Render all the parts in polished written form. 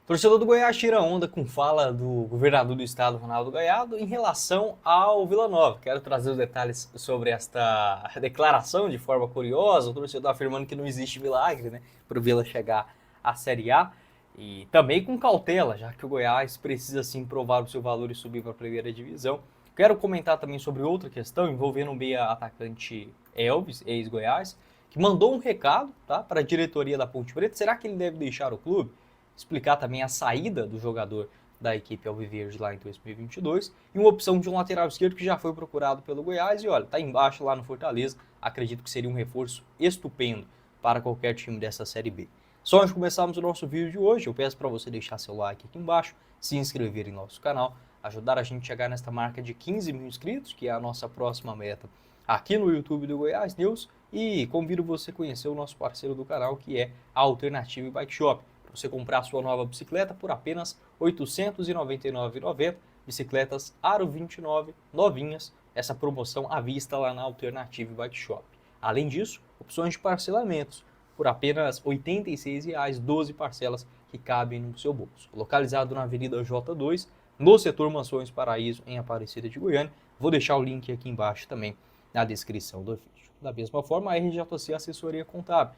Torcedor do Goiás tira onda com fala do governador do estado, Ronaldo Caiado, em relação ao Vila Nova. Quero trazer os detalhes sobre esta declaração de forma curiosa, o torcedor afirmando que não existe milagre, né, para o Vila chegar à Série A. E também com cautela, já que o Goiás precisa sim provar o seu valor e subir para a primeira divisão. Quero comentar também sobre outra questão envolvendo o meia atacante Elvis, ex-Goiás, que mandou um recado, tá, para a diretoria da Ponte Preta. Será que ele deve deixar o clube? Explicar também a saída do jogador da equipe alviverde lá em 2022 e uma opção de um lateral esquerdo que já foi procurado pelo Goiás e olha, tá embaixo lá no Fortaleza. Acredito que seria um reforço estupendo para qualquer time dessa Série B. Só antes de começarmos o nosso vídeo de hoje, eu peço para você deixar seu like aqui embaixo, se inscrever em nosso canal, ajudar a gente a chegar nesta marca de 15 mil inscritos, que é a nossa próxima meta aqui no YouTube do Goiás News, e convido você a conhecer o nosso parceiro do canal, que é a Alternativa Bike Shop. Você comprar sua nova bicicleta por apenas R$ 899,90, bicicletas Aro 29 novinhas, essa promoção à vista lá na Alternative Bike Shop. Além disso, opções de parcelamentos por apenas R$ 86,00, 12 parcelas que cabem no seu bolso. Localizado na Avenida J2, no setor Mansões Paraíso, em Aparecida de Goiânia. Vou deixar o link aqui embaixo também na descrição do vídeo. Da mesma forma, a RJC Assessoria Contábil.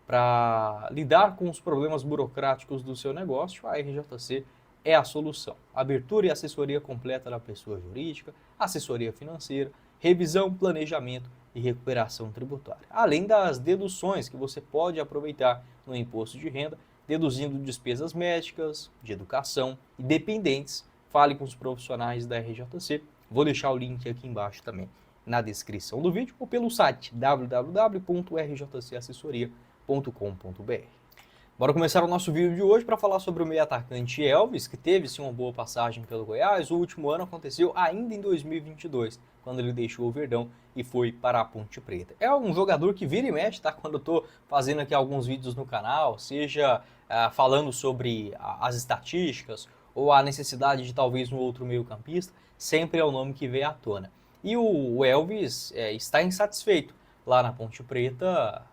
Para lidar com os problemas burocráticos do seu negócio, a RJC é a solução. Abertura e assessoria completa da pessoa jurídica, assessoria financeira, revisão, planejamento e recuperação tributária. Além das deduções que você pode aproveitar no imposto de renda, deduzindo despesas médicas, de educação e dependentes. Fale com os profissionais da RJC. Vou deixar o link aqui embaixo também na descrição do vídeo ou pelo site www.rjcassessoria.com.br. Bora começar o nosso vídeo de hoje para falar sobre o meio atacante Elvis, que teve sim uma boa passagem pelo Goiás. O último ano aconteceu ainda em 2022, quando ele deixou o Verdão e foi para a Ponte Preta. É um jogador que vira e mexe, tá? Quando eu tô fazendo aqui alguns vídeos no canal, seja falando sobre as estatísticas ou a necessidade de talvez um outro meio-campista, sempre é o nome que vem à tona. E o Elvis está insatisfeito lá na Ponte Preta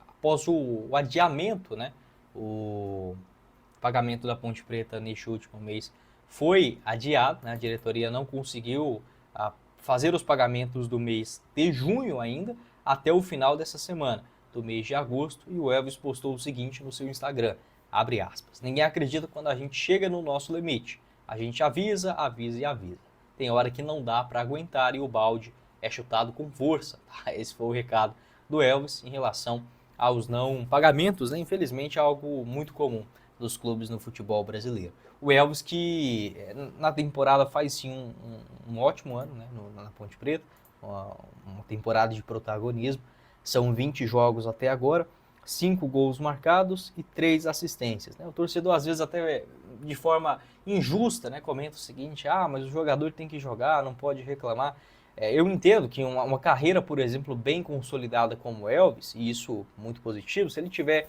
após o adiamento, né? O pagamento da Ponte Preta neste último mês foi adiado, né? A diretoria não conseguiu fazer os pagamentos do mês de junho ainda até o final dessa semana, do mês de agosto, e o Elvis postou o seguinte no seu Instagram, abre aspas, ninguém acredita quando a gente chega no nosso limite, a gente avisa, avisa e avisa. Tem hora que não dá para aguentar e o balde é chutado com força. Tá? Esse foi o recado do Elvis em relação aos não pagamentos, né? Infelizmente é algo muito comum dos clubes no futebol brasileiro. O Elvis que na temporada faz sim um ótimo ano, né? Na Ponte Preta, uma temporada de protagonismo. São 20 jogos até agora, 5 gols marcados e 3 assistências. Né? O torcedor às vezes até de forma injusta, né, comenta o seguinte, mas o jogador tem que jogar, não pode reclamar. Eu entendo que uma carreira, por exemplo, bem consolidada como o Elvis, e isso muito positivo, se ele tivesse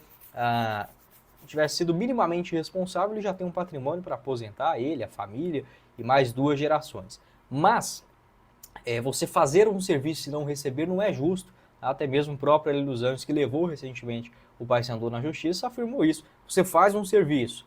sido minimamente responsável, ele já tem um patrimônio para aposentar ele, a família e mais 2 gerações. Mas você fazer um serviço e não receber não é justo. Até mesmo o próprio Hélio dos Anjos, que levou recentemente o Paysandu na justiça, afirmou isso. Você faz um serviço,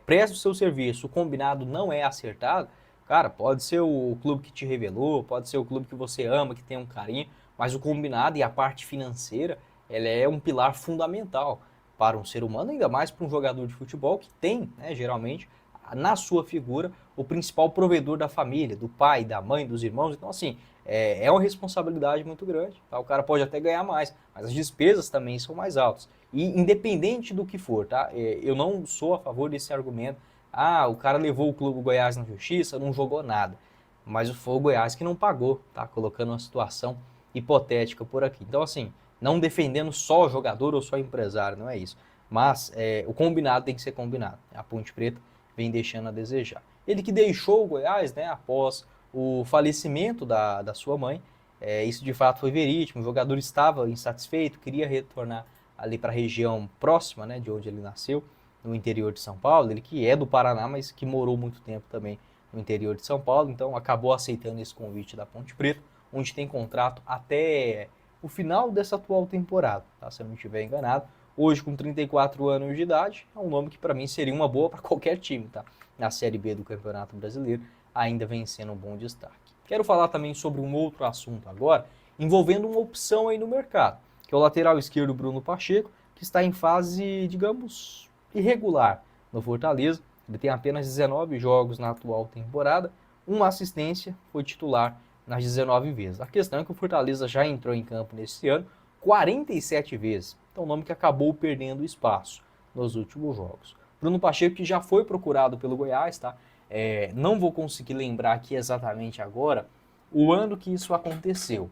presta o seu serviço, o combinado não é acertado, cara, pode ser o clube que te revelou, pode ser o clube que você ama, que tem um carinho, mas o combinado e a parte financeira, ela é um pilar fundamental para um ser humano, ainda mais para um jogador de futebol que tem, né, geralmente, na sua figura, o principal provedor da família, do pai, da mãe, dos irmãos. Então, assim, é uma responsabilidade muito grande. Tá? O cara pode até ganhar mais, mas as despesas também são mais altas. E independente do que for, tá? Eu não sou a favor desse argumento. O cara levou o Clube Goiás na justiça, não jogou nada. Mas foi o Goiás que não pagou, tá? Colocando uma situação hipotética por aqui. Então, assim, não defendendo só o jogador ou só o empresário, não é isso. Mas o combinado tem que ser combinado. A Ponte Preta vem deixando a desejar. Ele que deixou o Goiás, né, após o falecimento da sua mãe, isso de fato foi verídico, o jogador estava insatisfeito, queria retornar ali para a região próxima, né, de onde ele nasceu, no interior de São Paulo, ele que é do Paraná, mas que morou muito tempo também no interior de São Paulo, então acabou aceitando esse convite da Ponte Preta, onde tem contrato até o final dessa atual temporada, tá? Se eu não estiver enganado. hoje com 34 anos de idade, é um nome que para mim seria uma boa para qualquer time, tá? Na Série B do Campeonato Brasileiro, ainda vem sendo um bom destaque. Quero falar também sobre um outro assunto agora, envolvendo uma opção aí no mercado, que é o lateral esquerdo Bruno Pacheco, que está em fase, digamos, irregular no Fortaleza. Ele tem apenas 19 jogos na atual temporada, uma assistência, foi titular nas 19 vezes. A questão é que o Fortaleza já entrou em campo nesse ano 47 vezes. Então, um nome que acabou perdendo espaço nos últimos jogos. Bruno Pacheco, que já foi procurado pelo Goiás, tá? Não vou conseguir lembrar aqui exatamente agora o ano que isso aconteceu.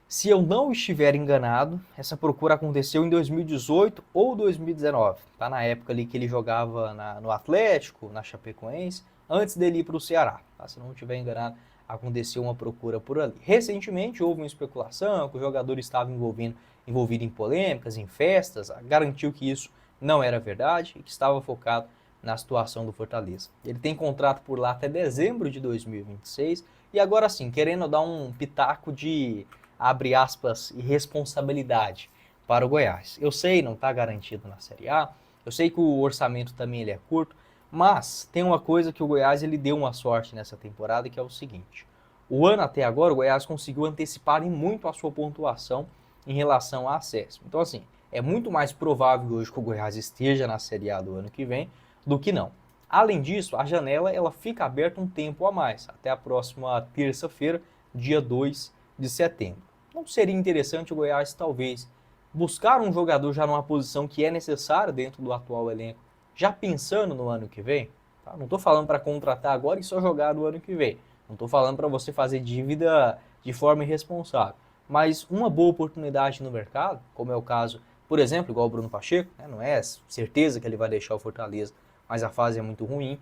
Se eu não estiver enganado, essa procura aconteceu em 2018 ou 2019. Tá na época ali que ele jogava no Atlético, na Chapecoense, antes dele ir para o Ceará. Tá? Se não estiver enganado, aconteceu uma procura por ali. Recentemente houve uma especulação que o jogador estava envolvido em polêmicas, em festas, garantiu que isso não era verdade e que estava focado na situação do Fortaleza. Ele tem contrato por lá até dezembro de 2026 e agora sim, querendo dar um pitaco de, abre aspas, irresponsabilidade para o Goiás. Eu sei, não está garantido na Série A, eu sei que o orçamento também ele é curto, mas tem uma coisa que o Goiás ele deu uma sorte nessa temporada, que é o seguinte. O ano até agora, o Goiás conseguiu antecipar em muito a sua pontuação em relação ao acesso. Então, assim, é muito mais provável hoje que o Goiás esteja na Série A do ano que vem do que não. Além disso, a janela ela fica aberta um tempo a mais, até a próxima terça-feira, dia 2 de setembro. Não seria interessante o Goiás, talvez, buscar um jogador já numa posição que é necessária dentro do atual elenco, já pensando no ano que vem? Tá? Não estou falando para contratar agora e só jogar no ano que vem. Não estou falando para você fazer dívida de forma irresponsável. Mas uma boa oportunidade no mercado, como é o caso, por exemplo, igual o Bruno Pacheco, né? Não é certeza que ele vai deixar o Fortaleza, mas a fase é muito ruim.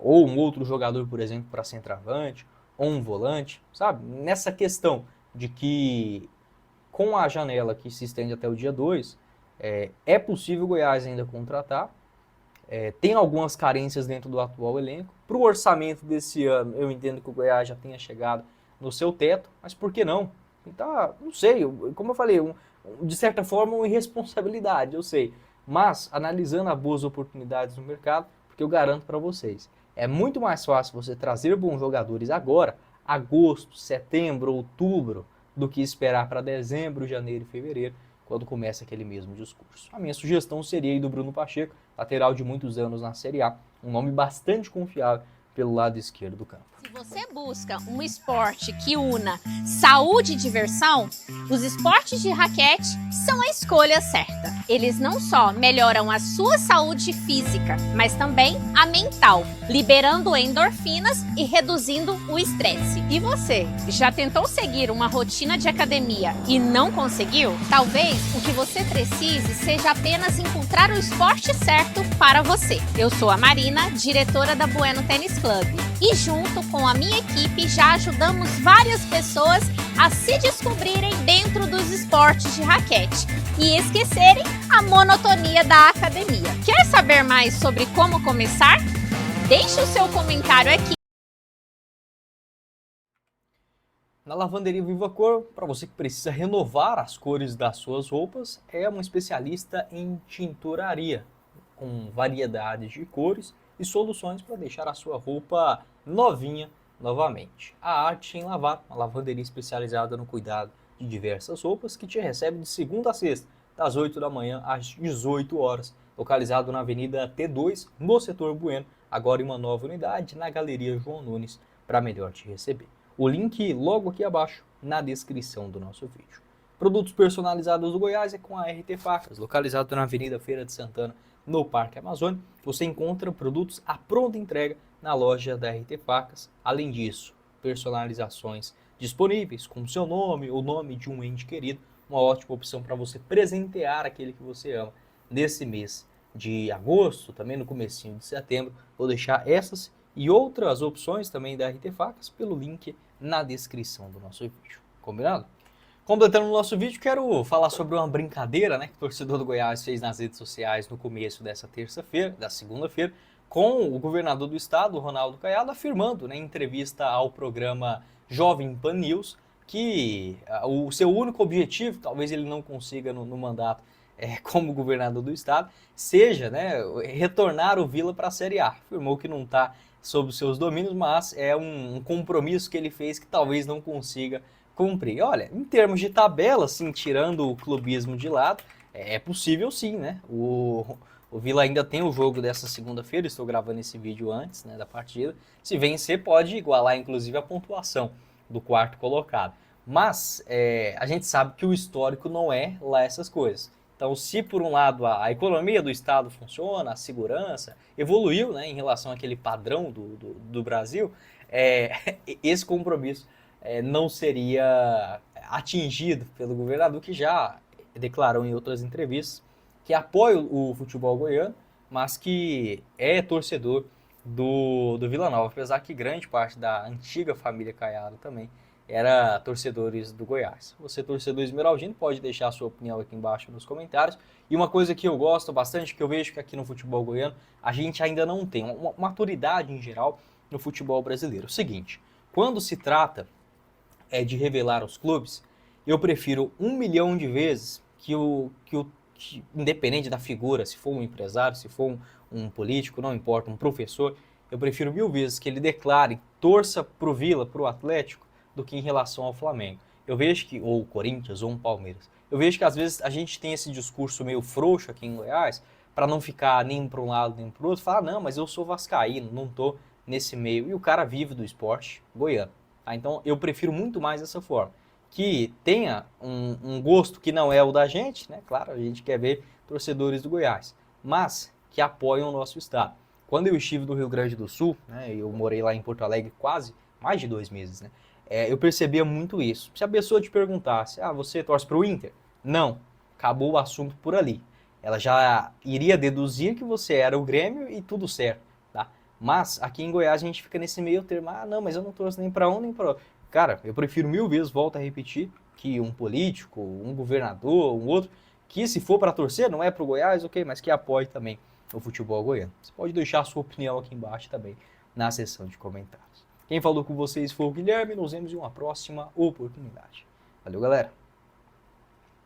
Ou um outro jogador, por exemplo, para centroavante, ou um volante, sabe? Nessa questão de que com a janela que se estende até o dia 2, é possível o Goiás ainda contratar. Tem algumas carências dentro do atual elenco. Para o orçamento desse ano, eu entendo que o Goiás já tenha chegado no seu teto, mas por que não? Então, não sei, como eu falei, de certa forma uma irresponsabilidade, eu sei. Mas, analisando as boas oportunidades no mercado, porque eu garanto para vocês, é muito mais fácil você trazer bons jogadores agora, agosto, setembro, outubro, do que esperar para dezembro, janeiro e fevereiro, quando começa aquele mesmo discurso. A minha sugestão seria aí do Bruno Pacheco, lateral de muitos anos na Série A, um nome bastante confiável pelo lado esquerdo do campo. Se você busca um esporte que una saúde e diversão, os esportes de raquete são a escolha certa. Eles não só melhoram a sua saúde física, mas também a mental, liberando endorfinas e reduzindo o estresse. E você, já tentou seguir uma rotina de academia e não conseguiu? Talvez o que você precise seja apenas encontrar o esporte certo para você. Eu sou a Marina, diretora da Bueno Tênis Club, e junto com a minha equipe já ajudamos várias pessoas a se descobrirem dentro dos esportes de raquete e esquecerem a monotonia da academia. Quer saber mais sobre como começar? Deixe o seu comentário aqui. Na Lavanderia Viva Cor, para você que precisa renovar as cores das suas roupas, é uma especialista em tinturaria, com variedades de cores e soluções para deixar a sua roupa novinha novamente. A Arte em Lavar, uma lavanderia especializada no cuidado de diversas roupas que te recebe de segunda a sexta, das 8 da manhã às 18 horas, localizado na Avenida T2, no setor Bueno, agora em uma nova unidade na Galeria João Nunes, para melhor te receber. O link logo aqui abaixo na descrição do nosso vídeo. Produtos personalizados do Goiás é com a RT Facas, localizado na Avenida Feira de Santana, no Parque Amazônia. Você encontra produtos à pronta entrega na loja da RT Facas. Além disso, personalizações disponíveis com seu nome ou nome de um ente querido. Uma ótima opção para você presentear aquele que você ama nesse mês de agosto, também no comecinho de setembro. Vou deixar essas e outras opções também da RT Facas pelo link na descrição do nosso vídeo. Combinado? Completando o nosso vídeo, quero falar sobre uma brincadeira, né, que o torcedor do Goiás fez nas redes sociais no começo dessa terça-feira, da segunda-feira, com o governador do estado, Ronaldo Caiado, afirmando, né, em entrevista ao programa Jovem Pan News, que o seu único objetivo, talvez ele não consiga no mandato como governador do estado, seja, né, retornar o Vila para a Série A. Afirmou que não está sob os seus domínios, mas é um compromisso que ele fez que talvez não consiga cumprir. Olha, em termos de tabela, assim, tirando o clubismo de lado, é possível sim, né? O Vila ainda tem o jogo dessa segunda-feira, estou gravando esse vídeo antes, né, da partida. Se vencer, pode igualar, inclusive, a pontuação do quarto colocado. Mas a gente sabe que o histórico não é lá essas coisas. Então, se por um lado a economia do Estado funciona, a segurança evoluiu, né, em relação àquele padrão do Brasil, esse compromisso não seria atingido pelo governador, que já declarou em outras entrevistas que apoia o futebol goiano, mas que é torcedor do Vila Nova, apesar que grande parte da antiga família Caiado também era torcedores do Goiás. Você, torcedor esmeraldino, pode deixar a sua opinião aqui embaixo nos comentários. E uma coisa que eu gosto bastante, que eu vejo que aqui no futebol goiano, a gente ainda não tem uma maturidade em geral no futebol brasileiro. É o seguinte, quando se trata de revelar os clubes, eu prefiro 1 milhão de vezes que independente da figura, se for um empresário, se for um político, não importa, um professor, eu prefiro 1000 vezes que ele declare, torça pro Vila, pro Atlético, do que em relação ao Flamengo. Eu vejo que, ou o Corinthians, ou um Palmeiras, eu vejo que às vezes a gente tem esse discurso meio frouxo aqui em Goiás, para não ficar nem para um lado nem para o outro, falar, não, mas eu sou vascaíno, não tô nesse meio. E o cara vive do esporte goiano. Tá? Então eu prefiro muito mais dessa forma. Que tenha um gosto que não é o da gente, né? Claro, a gente quer ver torcedores do Goiás, mas que apoiam o nosso estado. Quando eu estive no Rio Grande do Sul, né, eu morei lá em Porto Alegre quase mais de 2 meses, né? Eu percebia muito isso. Se a pessoa te perguntasse, você torce para o Inter? Não, acabou o assunto por ali. Ela já iria deduzir que você era o Grêmio e tudo certo, tá? Mas aqui em Goiás a gente fica nesse meio termo, não, mas eu não torço nem para um nem para outro. Cara, eu prefiro 1000 vezes, volto a repetir, que um político, um governador, um outro, que se for para torcer, não é para o Goiás, ok, mas que apoie também o futebol goiano. Você pode deixar a sua opinião aqui embaixo também na seção de comentários. Quem falou com vocês foi o Guilherme, nos vemos em uma próxima oportunidade. Valeu, galera!